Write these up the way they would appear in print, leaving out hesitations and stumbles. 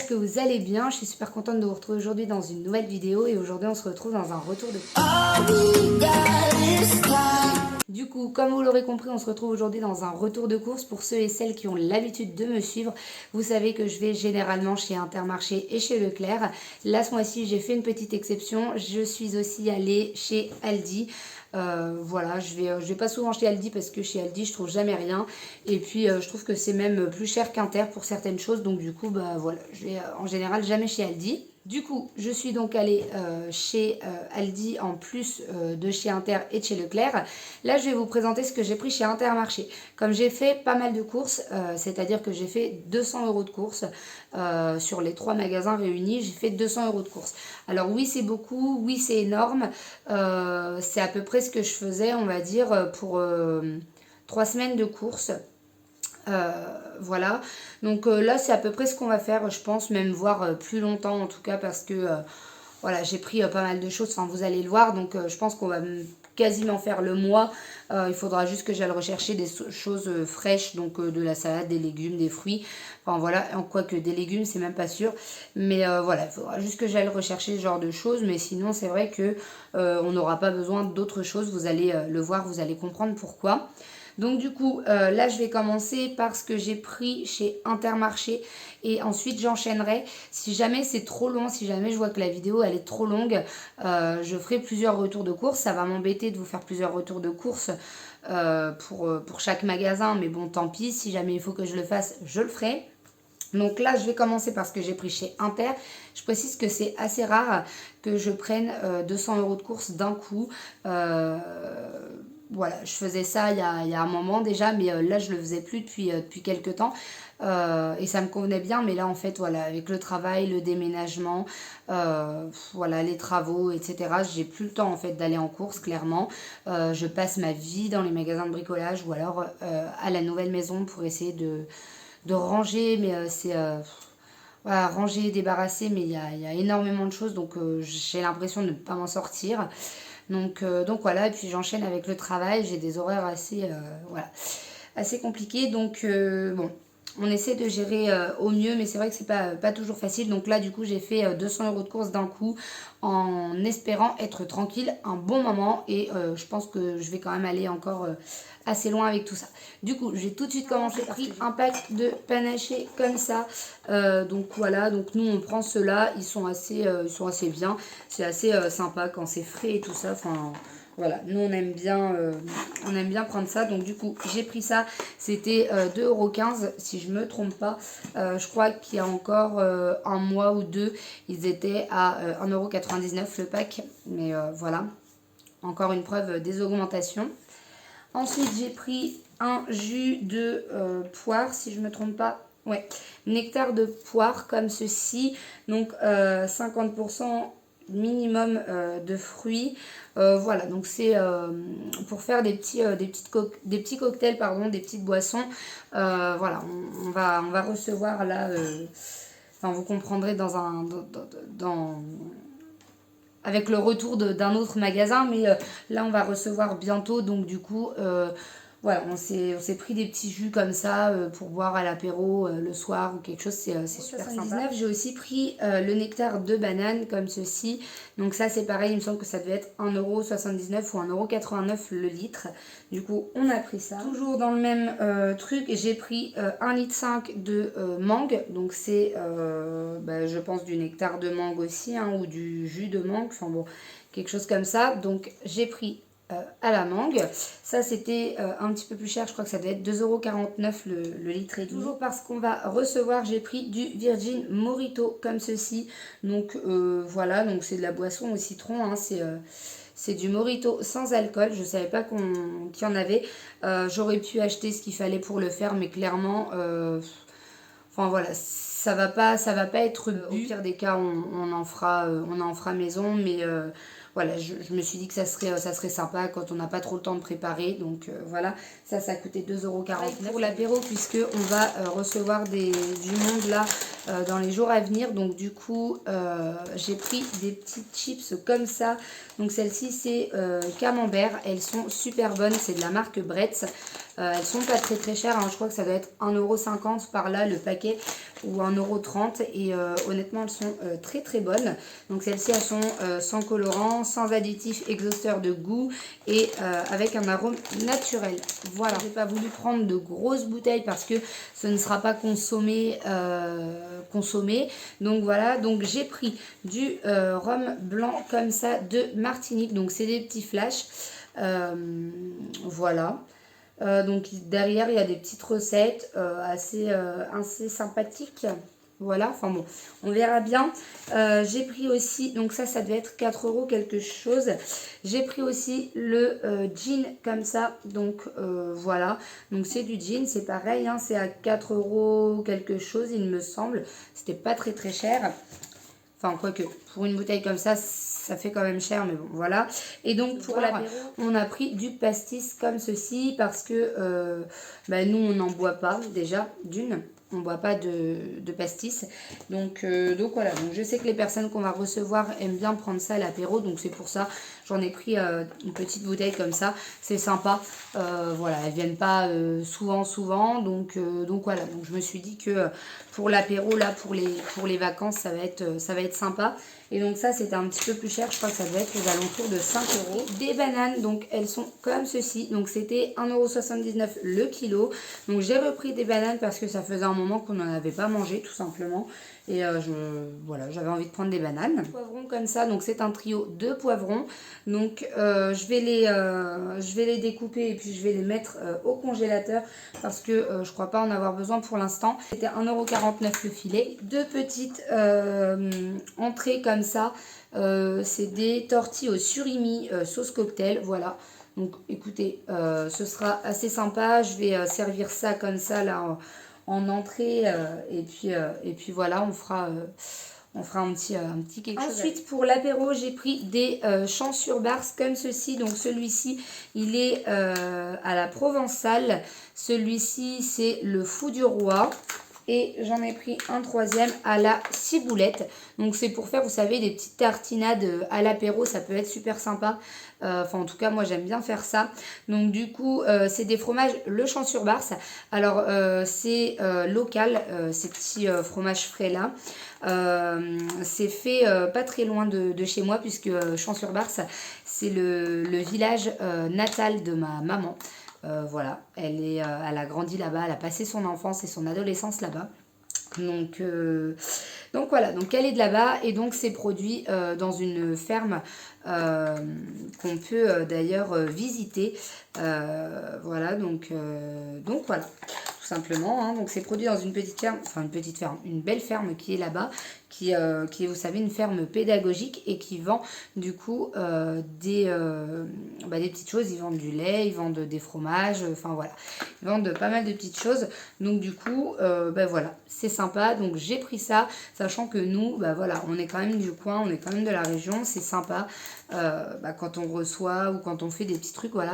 j'espère que vous allez bien. Je suis super contente de vous retrouver aujourd'hui dans une nouvelle vidéo et aujourd'hui on se retrouve dans un retour de... Du coup, comme vous l'aurez compris, on se retrouve aujourd'hui dans un retour de course. Pour ceux et celles qui ont l'habitude de me suivre, vous savez que je vais généralement chez Intermarché et chez Leclerc. Là, ce mois-ci, j'ai fait une petite exception. Je suis aussi allée chez Aldi. Voilà, je vais pas souvent chez Aldi parce que chez Aldi, je trouve jamais rien. Et puis, je trouve que c'est même plus cher qu'Inter pour certaines choses. Donc, du coup, bah voilà, je vais en général jamais chez Aldi. Du coup, je suis donc allée chez Aldi en plus de chez Inter et de chez Leclerc. Là, je vais vous présenter ce que j'ai pris chez Intermarché. Comme j'ai fait pas mal de courses, c'est-à-dire que j'ai fait 200 € de courses sur les 3 magasins réunis, j'ai fait 200 € de courses. Alors oui, c'est beaucoup, oui, c'est énorme. C'est à peu près ce que je faisais, on va dire, pour 3 semaines de courses. Voilà, donc là c'est à peu près ce qu'on va faire, je pense, même voir plus longtemps en tout cas, parce que voilà, j'ai pris pas mal de choses, enfin vous allez le voir, donc je pense qu'on va quasiment faire le mois. Il faudra juste que j'aille rechercher des choses fraîches, donc de la salade, des légumes, des fruits, enfin voilà, en quoi que des légumes c'est même pas sûr, mais voilà, il faudra juste que j'aille rechercher ce genre de choses, mais sinon c'est vrai que on n'aura pas besoin d'autre chose, vous allez le voir, vous allez comprendre pourquoi. Donc du coup, là je vais commencer par ce que j'ai pris chez Intermarché et ensuite j'enchaînerai. Si jamais c'est trop long, si jamais je vois que la vidéo elle est trop longue, je ferai plusieurs retours de course. Ça va m'embêter de vous faire plusieurs retours de course pour chaque magasin, mais bon tant pis, si jamais il faut que je le fasse, je le ferai. Donc là, je vais commencer par ce que j'ai pris chez Inter. Je précise que c'est assez rare que je prenne 200 € de course d'un coup. Voilà, je faisais ça il y a un moment déjà, mais là je le faisais plus depuis quelques temps. Et ça me convenait bien, mais là en fait voilà, avec le travail, le déménagement, voilà, les travaux, etc., j'ai plus le temps en fait d'aller en course, clairement. Je passe ma vie dans les magasins de bricolage ou alors à la nouvelle maison pour essayer de ranger, mais c'est voilà, ranger, débarrasser, mais il y a énormément de choses, donc j'ai l'impression de ne pas m'en sortir. Donc voilà, et puis j'enchaîne avec le travail, j'ai des horaires assez, voilà, assez compliqués, donc bon, on essaie de gérer au mieux, mais c'est vrai que c'est pas toujours facile. Donc là, du coup, j'ai fait 200 € de courses d'un coup, en espérant être tranquille un bon moment, et je pense que je vais quand même aller encore assez loin avec tout ça. Du coup, j'ai tout de suite commencé, pris un pack de panachés comme ça. Donc voilà, donc nous on prend ceux-là, ils sont assez bien, c'est assez sympa quand c'est frais et tout ça. Enfin voilà, nous on aime bien prendre ça. Donc du coup j'ai pris ça, c'était 2,15 € si je me trompe pas. Je crois qu'il y a encore un mois ou deux, ils étaient à 1,99 € le pack, mais voilà, encore une preuve des augmentations. Ensuite, j'ai pris un jus de poire, si je ne me trompe pas. Ouais, nectar de poire comme ceci. Donc, 50% minimum de fruits. Voilà, donc c'est pour faire des petits cocktails, pardon, des petites boissons. Voilà, on va recevoir là... Enfin, vous comprendrez avec le retour d'un autre magasin, mais là on va recevoir bientôt, donc du coup voilà, on s'est pris des petits jus comme ça pour boire à l'apéro le soir ou quelque chose, c'est super sympa. J'ai aussi pris le nectar de banane comme ceci, donc ça c'est pareil, il me semble que ça devait être 1,79 € ou 1,89 € le litre. Du coup on a pris ça. Toujours dans le même truc, j'ai pris 1,5 litre de mangue, donc c'est je pense du nectar de mangue aussi, hein, ou du jus de mangue, enfin bon, quelque chose comme ça. Donc j'ai pris à la mangue, ça c'était un petit peu plus cher, je crois que ça devait être 2,49 € le litre et demi. Toujours parce qu'on va recevoir, j'ai pris du Virgin Morito comme ceci, donc voilà, donc c'est de la boisson au citron, hein, c'est du Morito sans alcool, je savais pas qu'il y en avait. J'aurais pu acheter ce qu'il fallait pour le faire, mais clairement enfin voilà, ça va pas être bu. Au pire des cas, on en fera maison, mais voilà, je me suis dit que ça serait sympa quand on n'a pas trop le temps de préparer. Donc voilà, ça coûtait 2,49 € pour l'apéro, puisque on va recevoir du monde là dans les jours à venir. Donc du coup, j'ai pris des petites chips comme ça. Donc celle-ci c'est camembert, elles sont super bonnes, c'est de la marque Bretz. Elles sont pas très chères, hein. Je crois que ça doit être 1,50 € par là le paquet ou 1,30 € et honnêtement elles sont très bonnes. Donc celles-ci elles sont sans colorant, sans additif exhausteur de goût et avec un arôme naturel. Voilà, j'ai pas voulu prendre de grosses bouteilles parce que ce ne sera pas consommé. Donc voilà, donc j'ai pris du rhum blanc comme ça de Martinique, donc c'est des petits flashs. Voilà. Donc derrière il y a des petites recettes assez sympathiques. Voilà, enfin bon, on verra bien. J'ai pris aussi, donc ça devait être 4 € quelque chose. J'ai pris aussi le jean comme ça, donc voilà. Donc c'est du jean, c'est pareil, hein, c'est à 4 € quelque chose, il me semble. C'était pas très cher. Enfin, quoique, pour une bouteille comme ça fait quand même cher, mais bon, voilà. Et donc, pour l'apéro, on a pris du pastis comme ceci, parce que nous, on n'en boit pas, déjà, d'une. On ne boit pas de pastis. Donc voilà. Donc, je sais que les personnes qu'on va recevoir aiment bien prendre ça à l'apéro. Donc, c'est pour ça, j'en ai pris une petite bouteille comme ça. C'est sympa. Voilà, elles ne viennent pas souvent. Donc voilà. Donc, je me suis dit que pour l'apéro, là, pour les vacances, ça va être sympa. Et donc ça, c'était un petit peu plus cher. Je crois que ça devait être aux alentours de 5 €. Des bananes, donc elles sont comme ceci. Donc c'était 1,79 € le kilo. Donc j'ai repris des bananes parce que ça faisait un moment qu'on n'en avait pas mangé, tout simplement. Et voilà, j'avais envie de prendre des bananes. Poivrons comme ça, donc c'est un trio de poivrons. Donc je vais les découper et puis je vais les mettre au congélateur parce que je crois pas en avoir besoin pour l'instant. C'était 1,49 € le filet. Deux petites entrées comme ça. C'est des tortillas au surimi sauce cocktail, voilà. Donc écoutez, ce sera assez sympa. Je vais servir ça comme ça là en entrée et puis voilà, on fera un petit quelque chose. Ensuite, pour l'apéro, j'ai pris des champs sur barse comme ceci. Donc celui-ci, il est à la provençale. Celui-ci, c'est le fou du roi. Et j'en ai pris un troisième à la ciboulette. Donc c'est pour faire, vous savez, des petites tartinades à l'apéro. Ça peut être super sympa. Enfin, en tout cas, moi, j'aime bien faire ça. Donc du coup, c'est des fromages Le Champ sur Barse. Alors, c'est local, ces petits fromages frais-là. C'est fait pas très loin de chez moi, puisque Champ sur Barse, c'est le village natal de ma maman. Voilà, elle a grandi là-bas, elle a passé son enfance et son adolescence là-bas. Donc voilà, donc elle est de là-bas et donc c'est produit dans une ferme qu'on peut d'ailleurs visiter. Voilà, donc voilà, tout simplement. Hein. Donc c'est produit dans une petite ferme, une belle ferme qui est là-bas, qui est, vous savez, une ferme pédagogique et qui vend du coup des petites choses. Ils vendent du lait, ils vendent des fromages, enfin voilà, ils vendent pas mal de petites choses. Donc du coup, voilà, c'est sympa. Donc j'ai pris ça, sachant que nous, voilà, on est quand même du coin, on est quand même de la région, c'est sympa. Quand on reçoit ou quand on fait des petits trucs, voilà,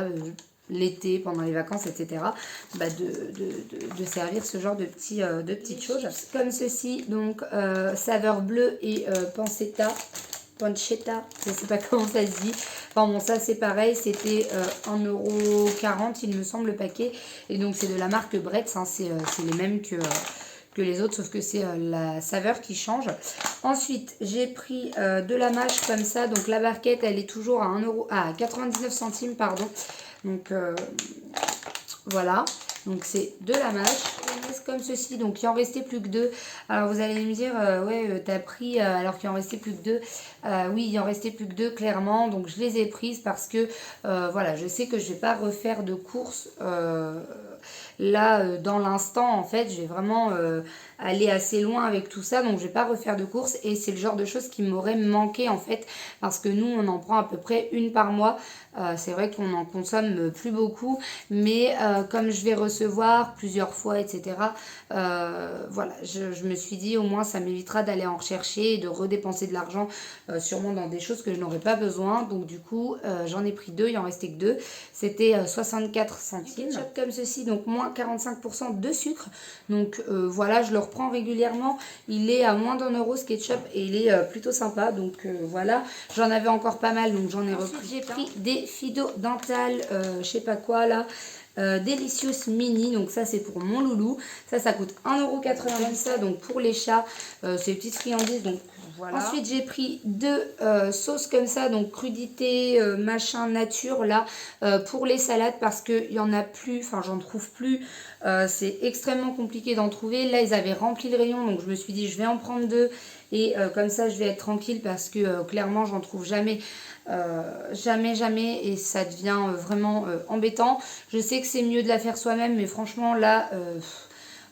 l'été, pendant les vacances, etc., de servir ce genre de petites choses. Comme ceci, donc saveur bleue et pancetta, je ne sais pas comment ça se dit. Enfin bon, ça c'est pareil, c'était 1,40 € il me semble le paquet. Et donc c'est de la marque Bretz, hein, c'est les mêmes que les autres, sauf que c'est la saveur qui change. Ensuite, j'ai pris de la mâche comme ça. Donc la barquette, elle est toujours à 99 centimes, pardon. Donc voilà, donc c'est de la mâche. Comme ceci, donc il en restait plus que 2. Alors vous allez me dire, ouais, t'as pris alors qu'il en restait plus que 2. Oui, il en restait plus que 2 clairement, donc je les ai prises parce que voilà, je sais que je vais pas refaire de courses là dans l'instant. En fait, je vais vraiment aller assez loin avec tout ça, donc je vais pas refaire de courses et c'est le genre de choses qui m'aurait manqué en fait, parce que nous on en prend à peu près une par mois. C'est vrai qu'on en consomme plus beaucoup, mais comme je vais recevoir plusieurs fois, etc., voilà, je me suis dit au moins ça m'évitera d'aller en rechercher et de redépenser de l'argent sûrement dans des choses que je n'aurais pas besoin. Donc du coup, j'en ai pris 2, il en restait que 2. C'était 64 centimes. Ketchup comme ceci, donc moins 45% de sucre. Donc voilà, je le reprends régulièrement. Il est à moins d'1 € ce ketchup et il est plutôt sympa. Donc voilà, j'en avais encore pas mal, donc j'en ai repris. J'ai pris des Fido Dental, je sais pas quoi là. Delicious Mini, donc ça c'est pour mon loulou. Ça coûte 1,90 € ça, donc pour les chats, c'est petites friandises, donc voilà. Ensuite j'ai pris deux sauces comme ça, donc crudité, machin, nature là, pour les salades parce qu'il n'y en a plus, enfin j'en trouve plus. C'est extrêmement compliqué d'en trouver. Là ils avaient rempli le rayon, donc je me suis dit je vais en prendre deux et comme ça je vais être tranquille parce que clairement j'en trouve jamais. Jamais et ça devient vraiment embêtant. Je sais que c'est mieux de la faire soi-même, mais franchement là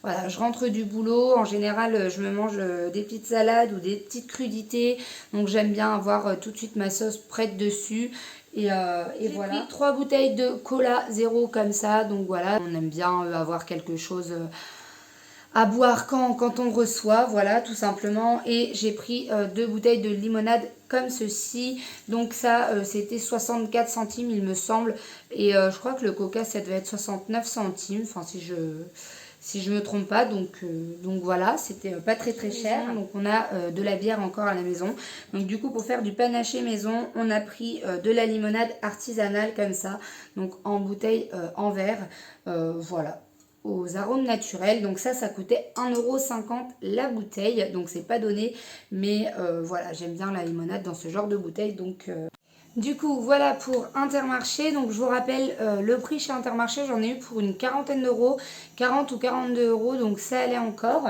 voilà, je rentre du boulot, en général je me mange des petites salades ou des petites crudités, donc j'aime bien avoir tout de suite ma sauce prête dessus. Et voilà, pris 3 bouteilles de cola zéro comme ça, donc voilà, on aime bien avoir quelque chose à boire quand on reçoit, voilà, tout simplement. Et j'ai pris 2 bouteilles de limonade comme ceci, donc ça c'était 64 centimes il me semble, et je crois que le coca ça devait être 69 centimes, enfin si je me trompe pas, donc voilà, c'était pas très cher. Donc on a de la bière encore à la maison. Donc du coup pour faire du panaché maison, on a pris de la limonade artisanale comme ça, donc en bouteille en verre, voilà, aux arômes naturels. Donc ça coûtait 1,50 € la bouteille, donc c'est pas donné, mais voilà, j'aime bien la limonade dans ce genre de bouteille, donc du coup voilà pour Intermarché. Donc je vous rappelle le prix chez Intermarché, j'en ai eu pour une quarantaine d'euros, 40 ou 42 €, donc ça allait encore.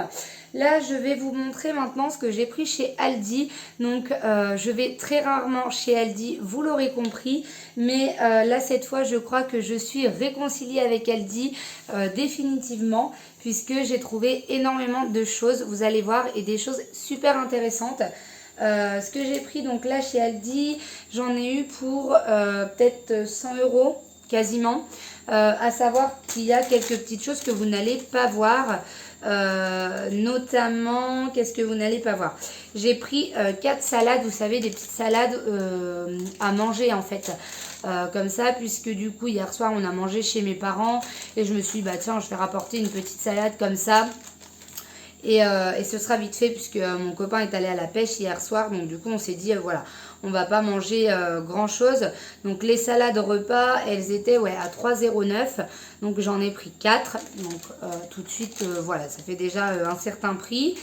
Là je vais vous montrer maintenant ce que j'ai pris chez Aldi. Donc je vais très rarement chez Aldi, vous l'aurez compris, mais là cette fois je crois que je suis réconciliée avec Aldi définitivement, puisque j'ai trouvé énormément de choses, vous allez voir, et des choses super intéressantes. Ce que j'ai pris donc là chez Aldi, j'en ai eu pour peut-être 100 € quasiment. À savoir qu'il y a quelques petites choses que vous n'allez pas voir. Notamment, qu'est-ce que vous n'allez pas voir? J'ai pris 4 salades, vous savez, des petites salades à manger en fait. Comme ça, puisque du coup hier soir on a mangé chez mes parents et je me suis dit bah tiens je vais rapporter une petite salade comme ça. Et ce sera vite fait puisque mon copain est allé à la pêche hier soir. Donc du coup on s'est dit voilà, on va pas manger grand chose. Donc les salades repas, elles étaient à 3,09 €. Donc j'en ai pris 4. Donc tout de suite voilà, ça fait déjà un certain prix.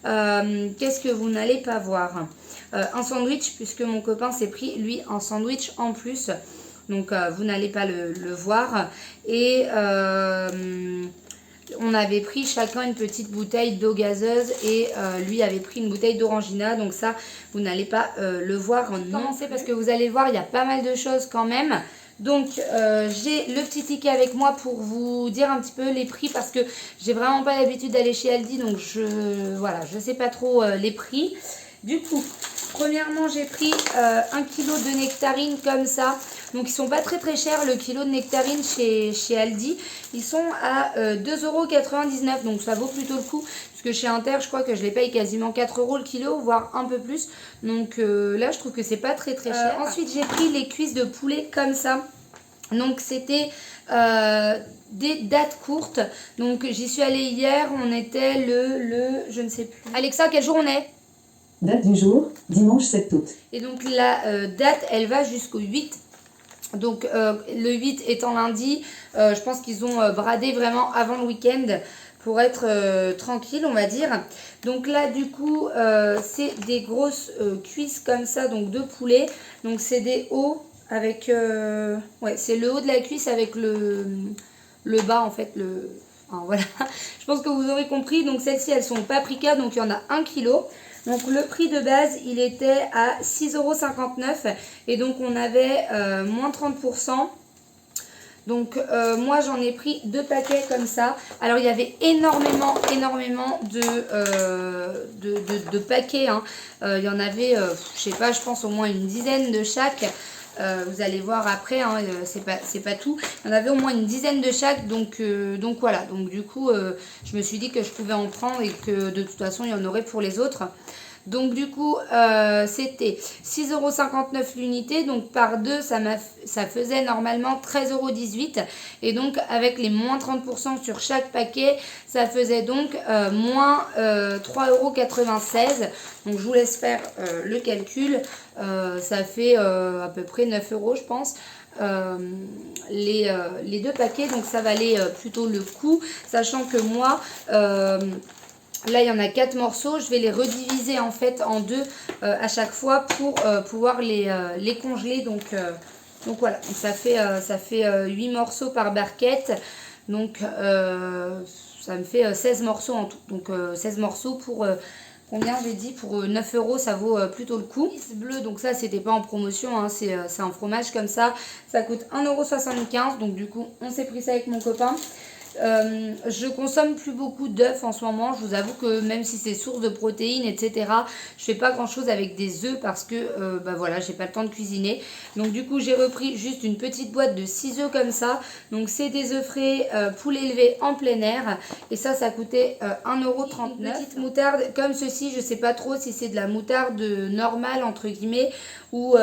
Qu'est-ce que vous n'allez pas voir? Un sandwich, puisque mon copain s'est pris lui un sandwich en plus. Donc vous n'allez pas le voir. Et on avait pris chacun une petite bouteille d'eau gazeuse et lui avait pris une bouteille d'orangina. Donc ça, vous n'allez pas le voir non plus, parce que vous allez voir, il y a pas mal de choses quand même. Donc j'ai le petit ticket avec moi pour vous dire un petit peu les prix, parce que j'ai vraiment pas l'habitude d'aller chez Aldi, donc voilà, je sais pas trop les prix. Du coup, premièrement, j'ai pris 1 kg de nectarines comme ça. Donc, ils sont pas très chers, le kilo de nectarines chez Aldi. Ils sont à 2,99 €. Donc, ça vaut plutôt le coup. Puisque chez Inter, je crois que je les paye quasiment 4 € le kilo, voire un peu plus. Donc, là, je trouve que c'est pas très cher. Ensuite, j'ai pris les cuisses de poulet comme ça. Donc, c'était des dates courtes. Donc, j'y suis allée hier. On était je ne sais plus. Alexa, quel jour on est? Date du jour, dimanche 7 août. Et donc la date, elle va jusqu'au 8. Donc le 8 étant lundi, je pense qu'ils ont bradé vraiment avant le week-end pour être tranquille, on va dire. Donc là, du coup, c'est des grosses cuisses comme ça, donc de poulet. Donc c'est des hauts avec... ouais, c'est le haut de la cuisse avec le bas, en fait, enfin, voilà. Je pense que vous aurez compris. Donc celles-ci, elles sont paprika, donc il y en a 1 kg. Donc le prix de base, il était à 6,59 € et donc on avait moins 30%. Donc moi j'en ai pris 2 paquets comme ça. Alors il y avait énormément de paquets, hein. Il y en avait, je sais pas, je pense au moins une dizaine de chaque. Vous allez voir après, hein, c'est pas tout. Il y en avait au moins une dizaine de chaque, donc voilà. Donc du coup, je me suis dit que je pouvais en prendre et que de toute façon, il y en aurait pour les autres. Donc du coup, c'était 6,59 € l'unité. Donc par 2, ça faisait normalement 13,18 €. Et donc avec les moins 30% sur chaque paquet, ça faisait donc moins 3,96 €. Donc je vous laisse faire le calcul. Ça fait à peu près 9 € je pense. Les deux paquets, donc ça valait plutôt le coup, sachant que moi là il y en a 4 morceaux, je vais les rediviser en fait en deux à chaque fois pour pouvoir les congeler. Donc voilà, donc ça fait 8 morceaux par barquette, donc ça me fait 16 morceaux en tout. Donc 16 morceaux pour combien j'ai dit, pour 9 €, ça vaut plutôt le coup. Bleu, donc ça c'était pas en promotion, hein, c'est un fromage comme ça coûte 1,75 €. Donc du coup on s'est pris ça avec mon copain. Je consomme plus beaucoup d'œufs en ce moment. Je vous avoue que même si c'est source de protéines, etc., je fais pas grand chose avec des œufs parce que bah voilà, j'ai pas le temps de cuisiner. Donc du coup j'ai repris juste une petite boîte de 6 œufs comme ça. Donc c'est des œufs frais poulet élevé en plein air. Et ça coûtait 1,39 €. Une petite moutarde comme ceci, je sais pas trop si c'est de la moutarde normale entre guillemets ou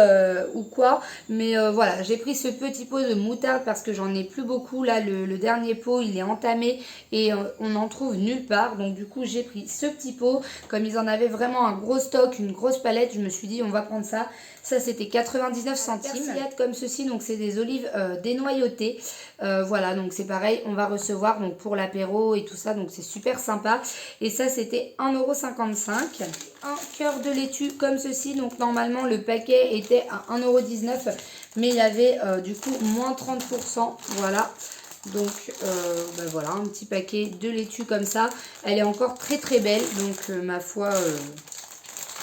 quoi. Mais voilà, j'ai pris ce petit pot de moutarde parce que j'en ai plus beaucoup. Là le dernier pot il est entamé et on n'en trouve nulle part. Donc du coup j'ai pris ce petit pot. Comme ils en avaient vraiment un gros stock, une grosse palette, je me suis dit on va prendre ça. Ça c'était 99 centimes. Persillade comme ceci, donc c'est des olives dénoyautées. Voilà, donc c'est pareil, on va recevoir donc pour l'apéro et tout ça, donc c'est super sympa. Et ça c'était 1,55 €. Un cœur de laitue comme ceci, donc normalement le paquet était à 1,19 €, mais il y avait du coup moins 30%. Voilà. Donc ben voilà, un petit paquet de laitue comme ça. Elle est encore très très belle, donc ma foi,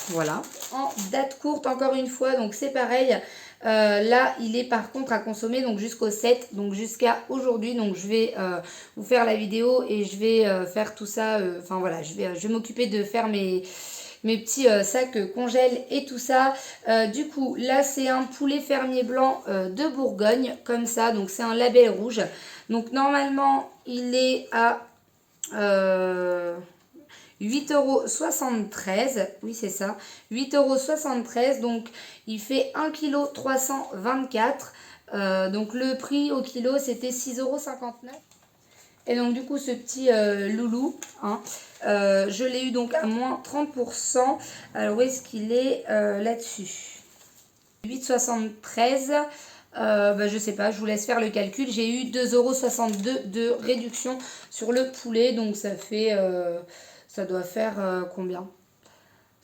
voilà. En date courte, encore une fois, donc c'est pareil. Là, il est par contre à consommer donc jusqu'au 7, donc jusqu'à aujourd'hui. Donc je vais vous faire la vidéo et je vais faire tout ça. Enfin voilà, je vais m'occuper de faire mes petits sacs congèles et tout ça. Du coup, là, c'est un poulet fermier blanc de Bourgogne, comme ça. Donc, c'est un label rouge. Donc, normalement, il est à 8,73 €. Oui, c'est ça. 8,73 €. Donc, il fait 1,324 kg. Donc, le prix au kilo, c'était 6,59 €. Et donc du coup ce petit loulou, hein, je l'ai eu donc à moins 30%. Alors où est-ce qu'il est, là-dessus? 8,73 €. Bah, je sais pas, je vous laisse faire le calcul. J'ai eu 2,62 € de réduction sur le poulet. Donc ça fait, ça doit faire combien?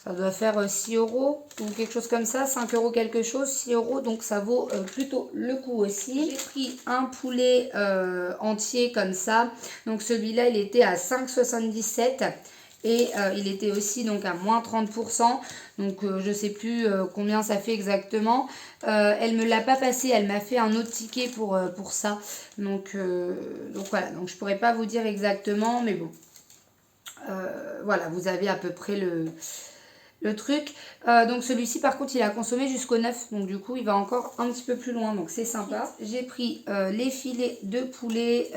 Ça doit faire 6 € ou quelque chose comme ça, 5 € quelque chose, 6 €, donc ça vaut plutôt le coup aussi. J'ai pris un poulet entier comme ça, donc celui-là il était à 5,77 € et il était aussi donc à moins 30%, donc je sais plus combien ça fait exactement. Elle me l'a pas passé, elle m'a fait un autre ticket pour ça, donc voilà, donc je pourrais pas vous dire exactement, mais bon, voilà, vous avez à peu près le truc. Donc celui-ci par contre il a consommé jusqu'au 9, donc du coup il va encore un petit peu plus loin, donc c'est sympa. J'ai pris les filets de poulet,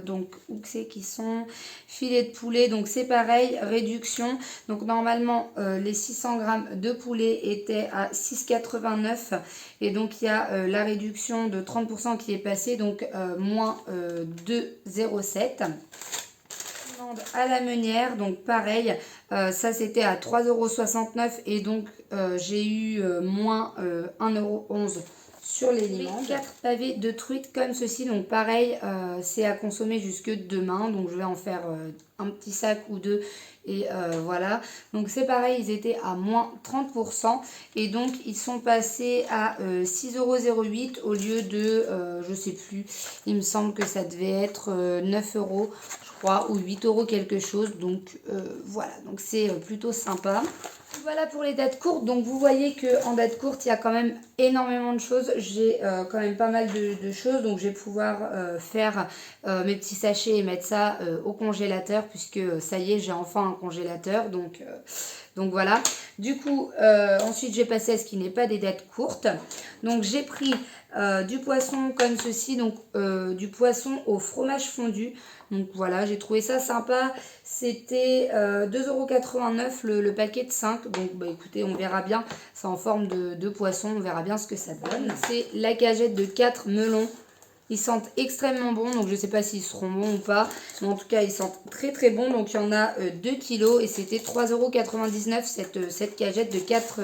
donc où c'est qui sont filets de poulet, donc c'est pareil, réduction. Donc normalement les 600 grammes de poulet étaient à 6,89 € et donc il y a la réduction de 30% qui est passée, donc moins 2,07 €. À la meunière, donc pareil, ça c'était à 3,69 € et donc j'ai eu moins 1,11 € sur les limandes. 4 pavés de truite comme ceci, donc pareil, c'est à consommer jusque demain, donc je vais en faire un petit sac ou deux et voilà. Donc c'est pareil, ils étaient à moins 30% et donc ils sont passés à 6,08 € au lieu de, je sais plus, il me semble que ça devait être 9 € ou 8 € quelque chose, donc voilà, donc c'est plutôt sympa. Voilà pour les dates courtes, donc vous voyez que en date courte il y a quand même énormément de choses. J'ai quand même pas mal de choses, donc je vais pouvoir faire mes petits sachets et mettre ça au congélateur, puisque ça y est, j'ai enfin un congélateur, donc voilà. Du coup ensuite j'ai passé à ce qui n'est pas des dates courtes, donc j'ai pris du poisson comme ceci, donc du poisson au fromage fondu. Donc voilà, j'ai trouvé ça sympa. C'était 2,89 € le paquet de 5. Donc bah écoutez, on verra bien. C'est en forme de poisson, on verra bien ce que ça donne. C'est la cagette de 4 melons. Ils sentent extrêmement bon, donc je ne sais pas s'ils seront bons ou pas. Mais en tout cas, ils sentent très très bon. Donc il y en a 2 kilos et c'était 3,99 € cette cagette de 4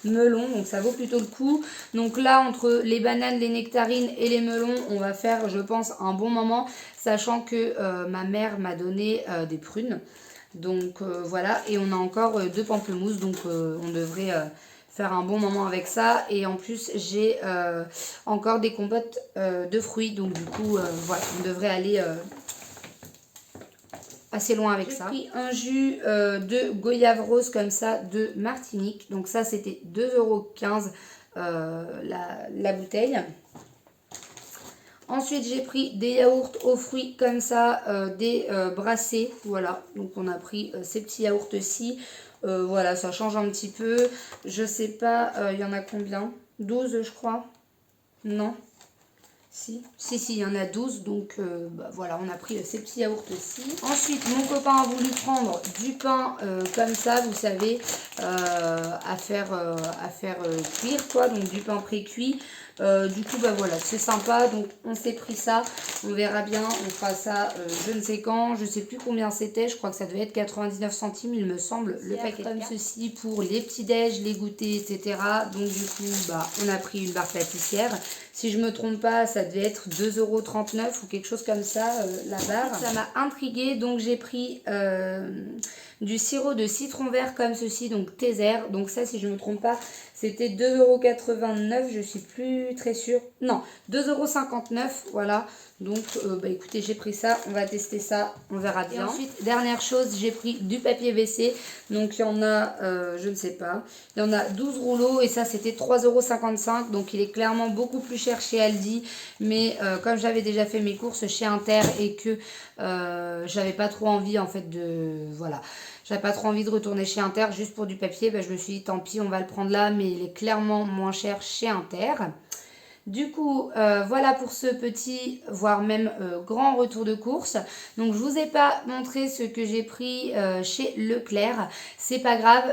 melons. Donc ça vaut plutôt le coup. Donc là, entre les bananes, les nectarines et les melons, on va faire, je pense, un bon moment. Sachant que ma mère m'a donné des prunes. Donc voilà, et on a encore 2 pamplemousses. Donc on devrait... faire un bon moment avec ça, et en plus j'ai encore des compotes de fruits, donc du coup voilà, on devrait aller assez loin avec ça. J'ai pris un jus de goyave rose comme ça de Martinique, donc ça c'était 2,15 € la bouteille. Ensuite, j'ai pris des yaourts aux fruits comme ça, des brassés. Voilà, donc on a pris ces petits yaourts-ci. Voilà, ça change un petit peu. Je sais pas, il y en a combien? 12, je crois. Non? Si, il y en a 12. Donc bah, voilà, on a pris ces petits yaourts-ci. Ensuite, mon copain a voulu prendre du pain comme ça, vous savez, à faire cuire, quoi. Donc du pain pré-cuit. Du coup bah voilà, c'est sympa, donc on s'est pris ça, on verra bien, on fera ça je ne sais quand, je sais plus combien c'était, je crois que ça devait être 99 centimes il me semble, le paquet comme ceci pour les petits déj, les goûters, etc. Donc du coup bah on a pris une barre pâtissière, si je me trompe pas ça devait être 2,39 € ou quelque chose comme ça la barre. Ça m'a intriguée, donc j'ai pris du sirop de citron vert comme ceci, donc Teser, donc ça si je ne me trompe pas c'était 2,89 €, je suis plus très sûre. Non, 2,59 €, voilà. Donc, bah écoutez, j'ai pris ça. On va tester ça. On verra bien. Et ensuite, dernière chose, j'ai pris du papier WC. Donc, il y en a, je ne sais pas. Il y en a 12 rouleaux et ça, c'était 3,55 €. Donc, il est clairement beaucoup plus cher chez Aldi. Mais comme j'avais déjà fait mes courses chez Inter et que j'avais pas trop envie, en fait, voilà. J'avais pas trop envie de retourner chez Inter juste pour du papier. Ben, je me suis dit, tant pis, on va le prendre là. Mais il est clairement moins cher chez Inter. Du coup, voilà pour ce petit, voire même grand retour de course. Donc, je vous ai pas montré ce que j'ai pris chez Leclerc. C'est pas grave,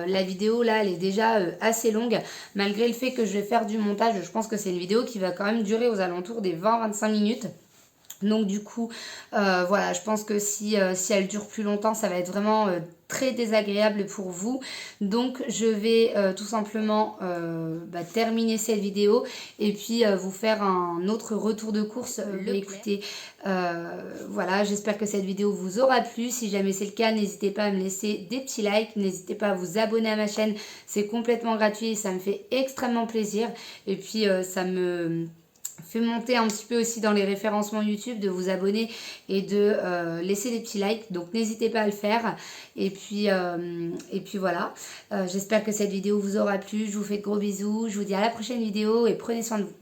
la vidéo là, elle est déjà assez longue. Malgré le fait que je vais faire du montage, je pense que c'est une vidéo qui va quand même durer aux alentours des 20-25 minutes. Donc du coup, voilà, je pense que si elle dure plus longtemps, ça va être vraiment très désagréable pour vous. Donc je vais tout simplement terminer cette vidéo et puis vous faire un autre retour de course. Écoutez, voilà, j'espère que cette vidéo vous aura plu. Si jamais c'est le cas, n'hésitez pas à me laisser des petits likes. N'hésitez pas à vous abonner à ma chaîne. C'est complètement gratuit et ça me fait extrêmement plaisir. Et puis ça me fait monter un petit peu aussi dans les référencements YouTube, de vous abonner et de laisser des petits likes, donc n'hésitez pas à le faire. Et puis voilà, j'espère que cette vidéo vous aura plu, je vous fais de gros bisous, je vous dis à la prochaine vidéo et prenez soin de vous.